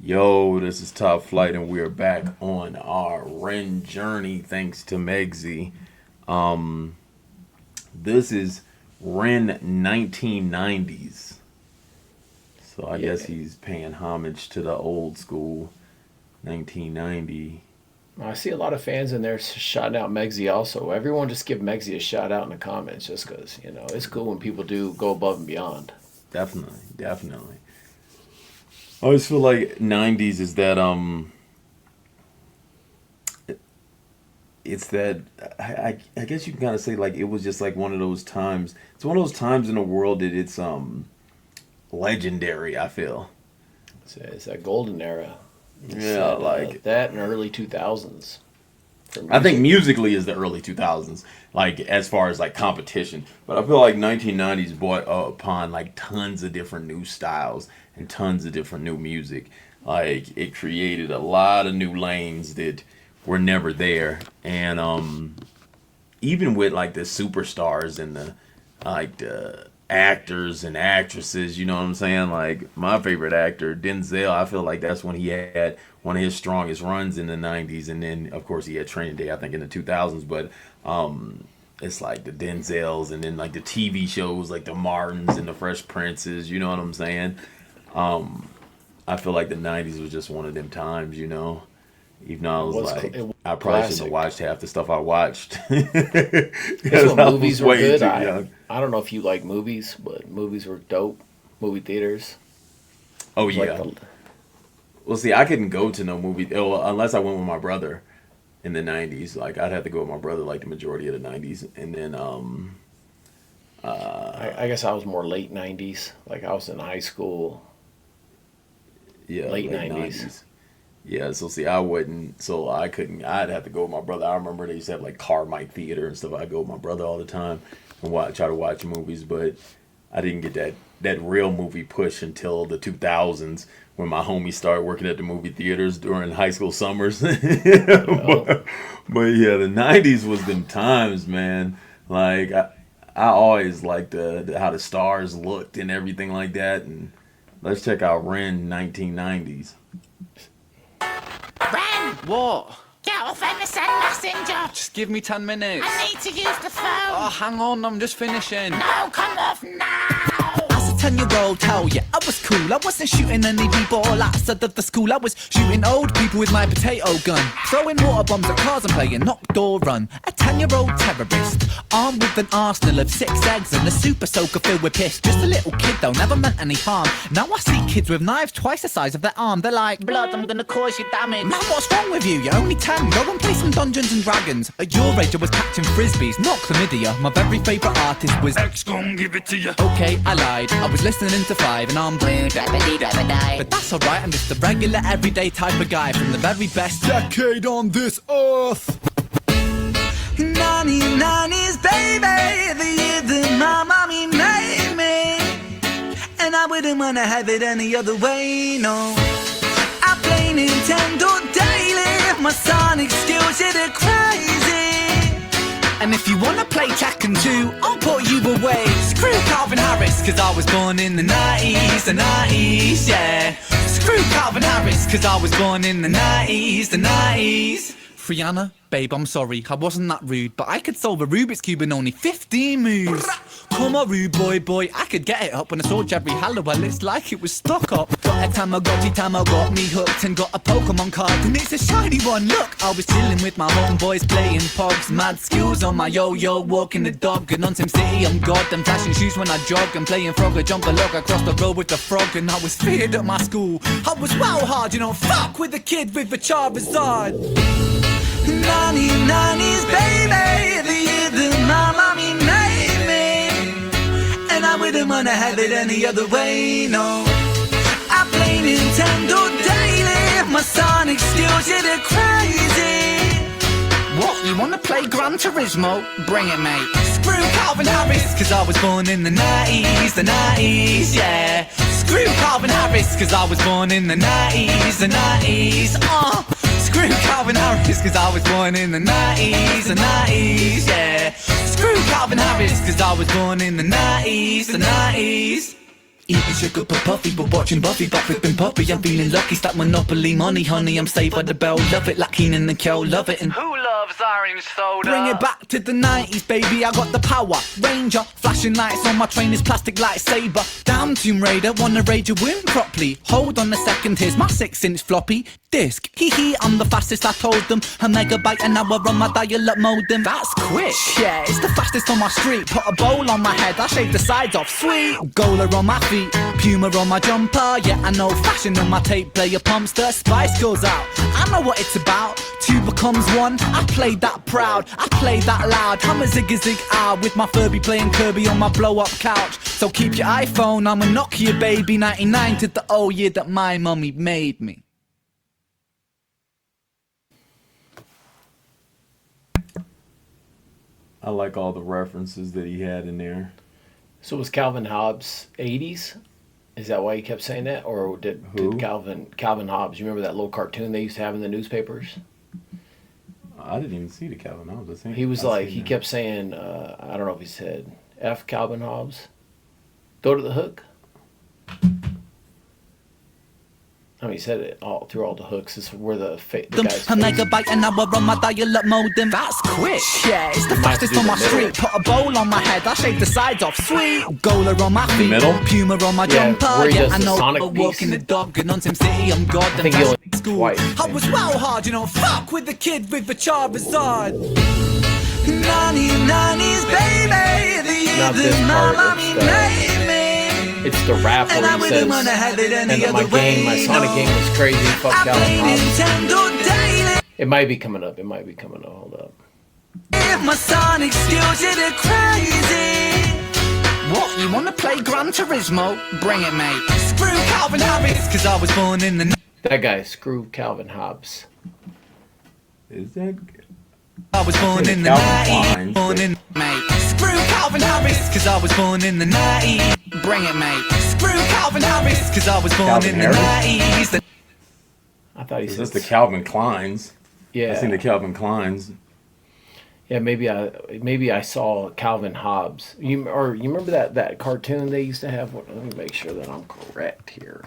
Yo, this is Top Flight, and we are back on our Ren journey thanks to Megzy. Um, this is Ren 1990s. So I guess he's paying homage to the old school 1990. I see a lot of fans in there shouting out Megzy also. Everyone just give Megzy a shout out in the comments just because, it's cool when people do go above and beyond. Definitely, definitely. I always feel like 90s is that it's that I guess you can kind of say like it was just like one of those times. It's one of those times in the world that it's legendary, I feel. It's that golden era. That and early 2000s. I think musically is the early 2000s, like as far as like competition. But I feel like 1990s brought upon like tons of different new styles and tons of different new music. Like it created a lot of new lanes that were never there, and even with like the superstars and the actors and actresses, you know what I'm saying? Like my favorite actor, Denzel, I feel like that's when he had one of his strongest runs in the 90s, and then of course he had Training Day I think in the 2000s, but it's like the Denzels and then like the TV shows like the Martins and the Fresh Princes, you know what I'm saying? I feel like the 90s was just one of them times, even though I was like, I probably shouldn't have watched half the stuff I watched. That's when movies were good. I don't know if you like movies, but movies were dope. Movie theaters. Oh, yeah. Well, see, I couldn't go to no movie unless I went with my brother in the 90s. Like, I'd have to go with my brother like the majority of the 90s. And then, I guess I was more late 90s. Like, I was in high school. Yeah, late 90s. Yeah, so see, I couldn't, I'd have to go with my brother. I remember they used to have like Carmike Theater and stuff. I'd go with my brother all the time and try to watch movies, but I didn't get that real movie push until the 2000s when my homies started working at the movie theaters during high school summers. but yeah, the 90s was them times, man. Like, I always liked how the stars looked and everything like that. And let's check out Ren 1990s. Ren! What? Get off MSN Messenger! Just give me 10 minutes. I need to use the phone! Oh, hang on, I'm just finishing. No, come off now! As a 10-year-old, tell ya, I was cool. I wasn't shooting any people outside of the school. I was shooting old people with my potato gun, throwing water bombs at cars and playing knock door run. A 10-year-old terrorist, armed with an arsenal of 6 eggs and a super soaker filled with piss. Just a little kid though, never meant any harm. Now I see kids with knives twice the size of their arm. They're like, blood, I'm gonna cause you damage. Man, what's wrong with you? You're only 10. Go and play some Dungeons and Dragons. At your age I was catching frisbees, not chlamydia. My very favourite artist was X gon' give it to you. Okay, I lied. I was listening to 5 and I'm blue, die. But that's alright, I'm just a regular everyday type of guy from the very best decade on this earth. 90s, baby, the year that my mommy made me, and I wouldn't wanna have it any other way, no. I play Nintendo daily, my sonic skills, yeah, they're crazy. And if you wanna play Tekken 2, I'll put you away. Screw Calvin Harris, cause I was born in the 90s, yeah. Screw Calvin Harris, cause I was born in the 90s. Rihanna, babe, I'm sorry, I wasn't that rude, but I could solve a Rubik's Cube in only 15 moves. Come on, rude boy, I could get it up. When I saw Jerry Halliwell, it's like it was stuck up. Got a Tamagotchi, got me hooked, and got a Pokemon card, and it's a shiny one, look. I was chilling with my homeboys, playing pogs, mad skills on my yo-yo, walking the dog, and on Sim City, I'm God, I'm flashing shoes when I jog, and playing Frogger, jump a log across the road with the frog, and I was feared at my school. I was well hard, fuck with the kid with the Charizard. 90s, baby, the year that my mommy made me, and I wouldn't wanna have it any other way, no. I play Nintendo daily, my sonic skills, yeah, they're crazy. What, you wanna play Gran Turismo? Bring it, mate. Screw Calvin Harris, cause I was born in the 90s, yeah. Screw Calvin Harris, cause I was born in the 90s, Screw Calvin Harris, cause I was born in the 90s, yeah. Screw Calvin Harris, cause I was born in the 90s. Eating sugar but puffy, but watching Buffy, but flipping puppy. I'm feeling lucky, stack Monopoly money, honey. I'm saved by the bell, love it like Keenan and Kel, love it. And Who loves orange soda? bring it back to the 90s, baby. I got the power Ranger, flashing lights on my train is plastic lightsaber. Damn Tomb Raider, wanna raid your womb properly. Hold on a second, here's my 6-inch floppy disk. Hee hee, I'm the fastest, I told them. A megabyte an hour on my dial-up modem. That's quick. Yeah, it's the fastest on my street. Put a bowl on my head, I shave the sides off. Sweet. Gola on my feet, Puma on my jumper. Yeah, I know fashion on my tape player pumps. The spice goes out. I know what it's about. Two becomes one. I played that proud. I played that loud. I'm a zig out with my Furby playing Kirby on my blow-up couch. So keep your iPhone. I'm a Nokia baby. 99 to the old year that my mummy made me. I like all the references that he had in there. So was Calvin Hobbes 80s? Is that why you kept saying that? Or did Calvin Hobbes, you remember that little cartoon they used to have in the newspapers? I didn't even see the Calvin Hobbes. I think He was like, he kept saying, I don't know if he said, F Calvin Hobbes, go to the hook. I mean, he said it all through all the hooks. This is where the guy's A megabyte an hour on my dial-up modem. That's quick. Yeah, it's the fastest on my street. Put a bowl on my head, I shave the sides off. Sweet. Gola on my feet, middle? Puma on my jumper. where he Yeah, does I the know. Sonic Walking the piece. dog and on Sim City, I'm God. I think he only School. twice. I was well hard, you know. Fuck with the kid with the Charizard. 90s, baby. The year Not this that my part, mommy it's made me. It's the rap And I where he wouldn't says, wanna have it any and other my game, my way, Sonic no. game was crazy. Fuck I Calvin play Hobbes. Nintendo daily. It might be coming up. It might be coming up. Hold up. If my Sonic skills did it crazy. What, you wanna play Gran Turismo? Bring it, mate. Screw Calvin Harris, cause I was born in the... That guy, screw Calvin Hobbes. Is that? I was born in the Calvin 90s. Klein. Born in, mate. Screw Calvin Harris, cause I was born in the 90s. Bring it, mate. Screw Calvin Harris, cause I was born Calvin in the Harris? 90s. I thought he Is said, this the Calvin Kleins? yeah, I seen the Calvin Kleins. yeah. Maybe I saw Calvin Hobbes. You remember that cartoon they used to have? Let me make sure that I'm correct here.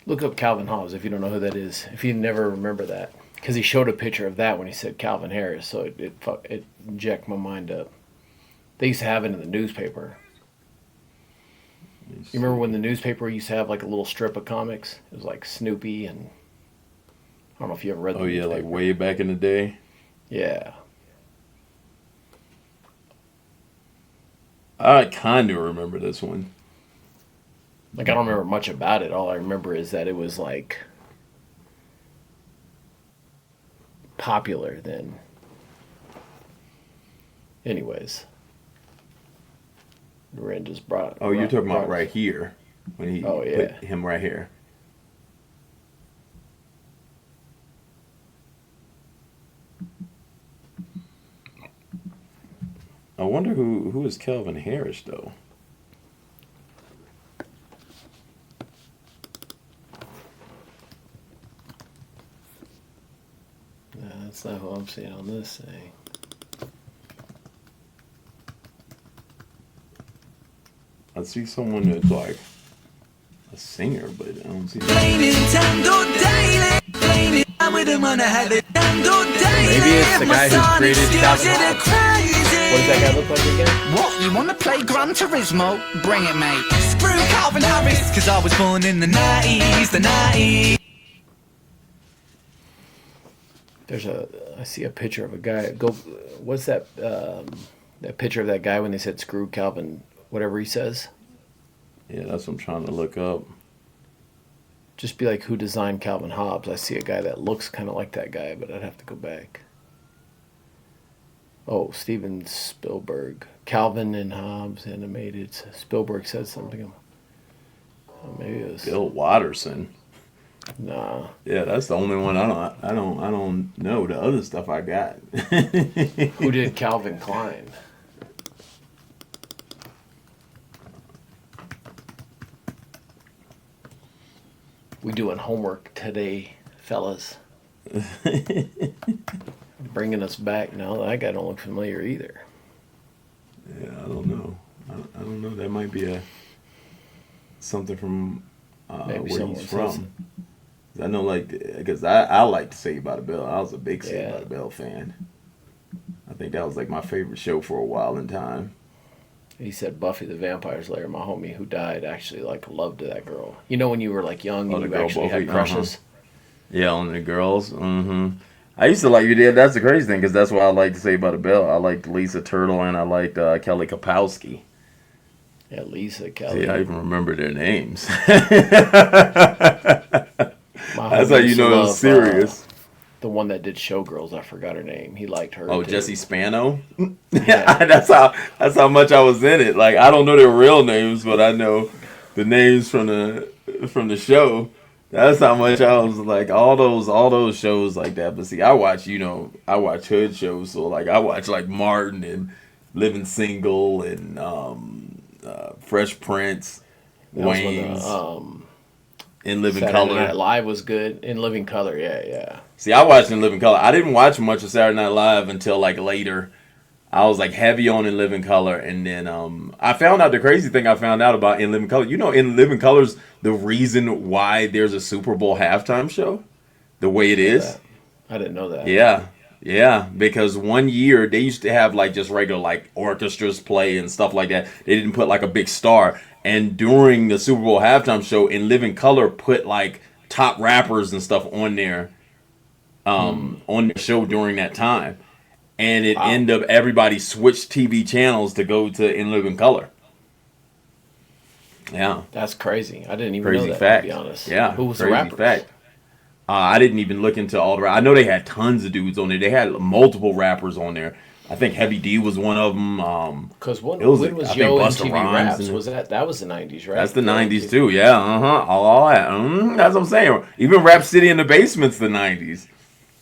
Look up Calvin Hobbes if you don't know who that is. If you never remember that, because he showed a picture of that when he said Calvin Harris, so it jacked my mind up. They used to have it in the newspaper. You remember when the newspaper used to have like a little strip of comics? It was like Snoopy and I don't know if you ever read the Oh yeah, newspaper. like way back in the day. Yeah. I kind of remember this one. Like I don't remember much about it. All I remember is that it was like popular then. Anyways. Ren just brought. Oh, you're talking about right here when he Oh, yeah. put him right here. I wonder who is Calvin Harris though. No, that's not who I'm seeing on this thing. I see someone that's like a singer, but I don't see. Play Nintendo daily. Play it, I wouldn't wanna have it. Nintendo daily. Maybe it's the My guy who Sonic created skills Calvin did it Hobbes. crazy. What does that guy look like again? What, you wanna play Gran Turismo? Bring it, mate. Screw Calvin Harris, cause I was born in the 90s, the 90s. I see a picture of a guy. What's that? That picture of that guy when they said screw Calvin, whatever he says. Yeah, that's what I'm trying to look up. Just be like, who designed Calvin Hobbes? I see a guy that looks kind of like that guy, but I'd have to go back. Oh, Steven Spielberg. Calvin and Hobbes animated. Spielberg said something. Oh, maybe it was. Bill Watterson. Nah. Yeah, that's the only one I don't know. The other stuff I got. Who did Calvin Klein? We doing homework today, fellas. Bringing Us Back. No, that guy don't look familiar either. Yeah, I don't know. I don't know. That might be something from Maybe where someone he's says from. I know, like, because I like Saved by the Bell. I was a big Saved by Yeah. the Bell fan. I think that was like my favorite show for a while in time. He said Buffy the Vampire Slayer, my homie who died, actually like loved that girl. You know when you were like young Oh, and the you girl actually Buffy? had crushes? Yeah, on the girls. Mm-hmm. I used to like you did. That's the crazy thing because that's what I liked Saved by the Bell. I liked Lisa Turtle and I liked Kelly Kapowski. Yeah, Lisa, Kelly. See, I even remember their names. My That's homie how you used to know it was love, serious. the one that did Showgirls, I forgot her name. He liked her. Oh, too. Jesse Spano. Yeah. That's how much I was in it. Like I don't know their real names, but I know the names from the show. That's how much I was like all those shows like that. But see, I watch hood shows, so like I watch like Martin and Living Single and Fresh Prince, That was when Wayne's, In Living Saturday Color. Night Live was good. In Living Color, yeah. See, I watched In Living Color. I didn't watch much of Saturday Night Live until like later. I was like heavy on In Living Color, and then I found out the crazy thing I found out about In Living Color. You know, In Living Color's the reason why there's a Super Bowl halftime show, the way it is. I didn't know that. Yeah, because one year they used to have like just regular like orchestras play and stuff like that. They didn't put like a big star. And during the Super Bowl halftime show, In Living Color put like top rappers and stuff on there, on the show during that time. And it ended up everybody switched TV channels to go to In Living Color. Yeah, That's crazy. I didn't even crazy know that, fact. to be honest. Yeah, Who was the crazy rapper? fact. I didn't even look into all the. I know they had tons of dudes on there. They had multiple rappers on there. I think Heavy D was one of them. Because when It was, was I think, Yo Busta MTV Rhymes Raps? and- Was that was the 90s, right? That's the Yo 90s MTV. too. Yeah, all that. That's what I'm saying. Even Rap City in the Basement's the 90s.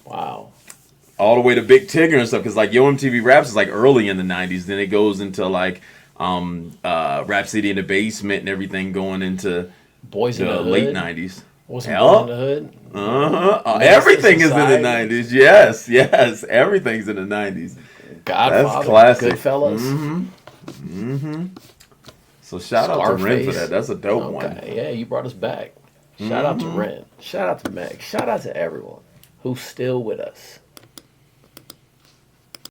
Wow. All the way to Big Tigger and stuff. Because like Yo MTV Raps is like early in the 90s. Then it goes into like Rap City in the Basement and everything going into Boys in the the Hood. late 90s. Wasn't Hell. Boys in the Hood? Everything is in the Society. 90s. Yes. Everything's in the 90s. Godfather. classic. Goodfellas. So shout out to Ren for Scarface. that. That's a dope one. Okay, yeah, you brought us back. Shout out to Ren. Shout out to Meg. Shout out to everyone who's still with us.